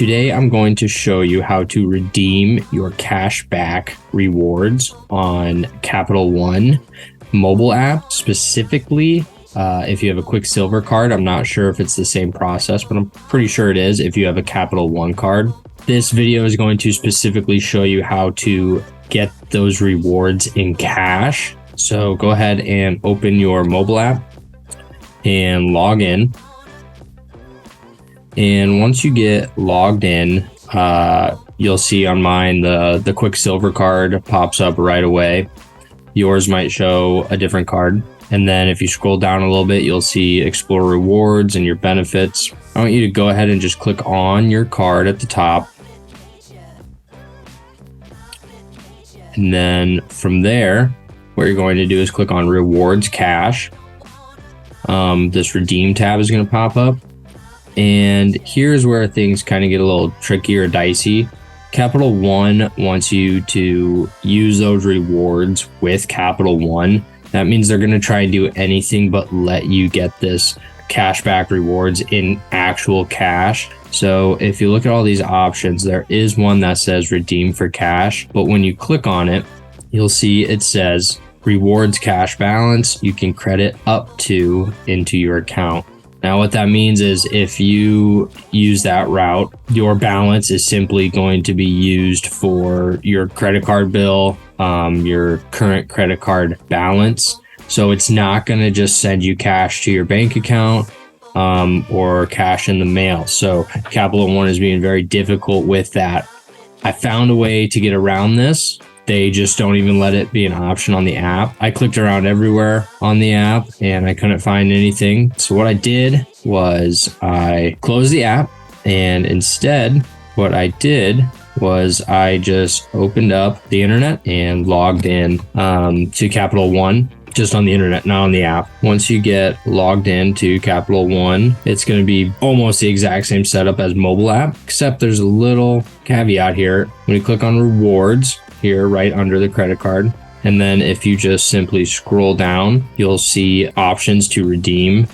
Today, I'm going to show you how to redeem your cashback rewards on Capital One mobile app. Specifically, if you have a Quicksilver card. I'm not sure if it's the same process, but I'm pretty sure it is if you have a Capital One card. This video is going to specifically show you how to get those rewards in cash. So go ahead and open your mobile app and log in. And once you get logged in, you'll see on mine the Quicksilver card pops up right away. Yours might show a different card. And then if you scroll down a little bit, you'll see explore rewards and your benefits. I want you to go ahead and just click on your card at the top. And then from there, what you're going to do is click on rewards cash. This redeem tab is going to pop up. And here's where things kind of get a little tricky or dicey. Capital One wants you to use those rewards with Capital One. That means they're going to try and do anything but let you get this cashback rewards in actual cash. So if you look at all these options, there is one that says redeem for cash. But when you click on it, you'll see it says rewards cash balance you can credit up to into your account. Now, what that means is if you use that route, your balance is simply going to be used for your credit card bill, your current credit card balance. So it's not going to just send you cash to your bank account or cash in the mail. So Capital One is being very difficult with that. I found a way to get around this. They just don't even let it be an option on the app. I clicked around everywhere on the app and I couldn't find anything. So what I did was I closed the app, and instead what I did was I just opened up the internet and logged in to Capital One, just on the internet, not on the app. Once you get logged in to Capital One, it's going to be almost the exact same setup as mobile app, except there's a little caveat here. When you click on rewards, here right under the credit card, and then if you just simply scroll down, you'll see options to redeem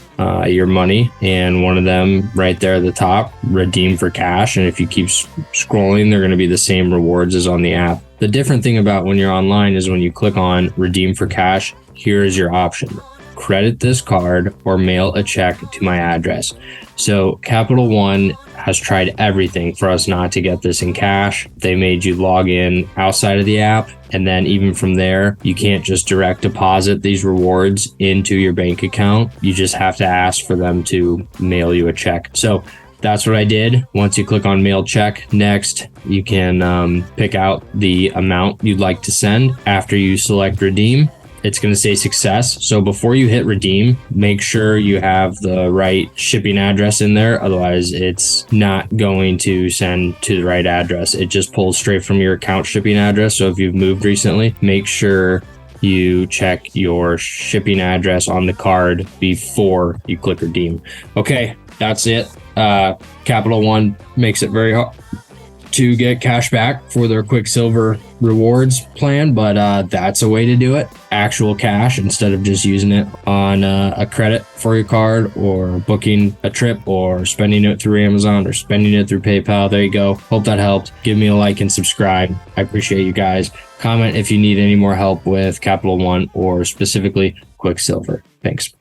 your money, and one of them right there at the top, redeem for cash. And if you keep scrolling, they're going to be the same rewards as on the app. The different thing about when you're online is when you click on redeem for cash, here is your option: credit this card or mail a check to my address. So Capital One has tried everything for us not to get this in cash. They made you log in outside of the app. And then even from there, you can't just direct deposit these rewards into your bank account. You just have to ask for them to mail you a check. So that's what I did. Once you click on mail check, next you can pick out the amount you'd like to send. After you select redeem, it's going to say success. So before you hit redeem, make sure you have the right shipping address in there. Otherwise, it's not going to send to the right address. It just pulls straight from your account shipping address. So if you've moved recently, make sure you check your shipping address on the card before you click redeem. Okay, that's it. Capital One makes it very hard to get cash back for their Quicksilver rewards plan, but that's a way to do it. Actual cash instead of just using it on a credit for your card, or booking a trip, or spending it through Amazon, or spending it through PayPal. There you go. Hope that helped. Give me a like and subscribe. I appreciate you guys. Comment if you need any more help with Capital One or specifically Quicksilver. Thanks.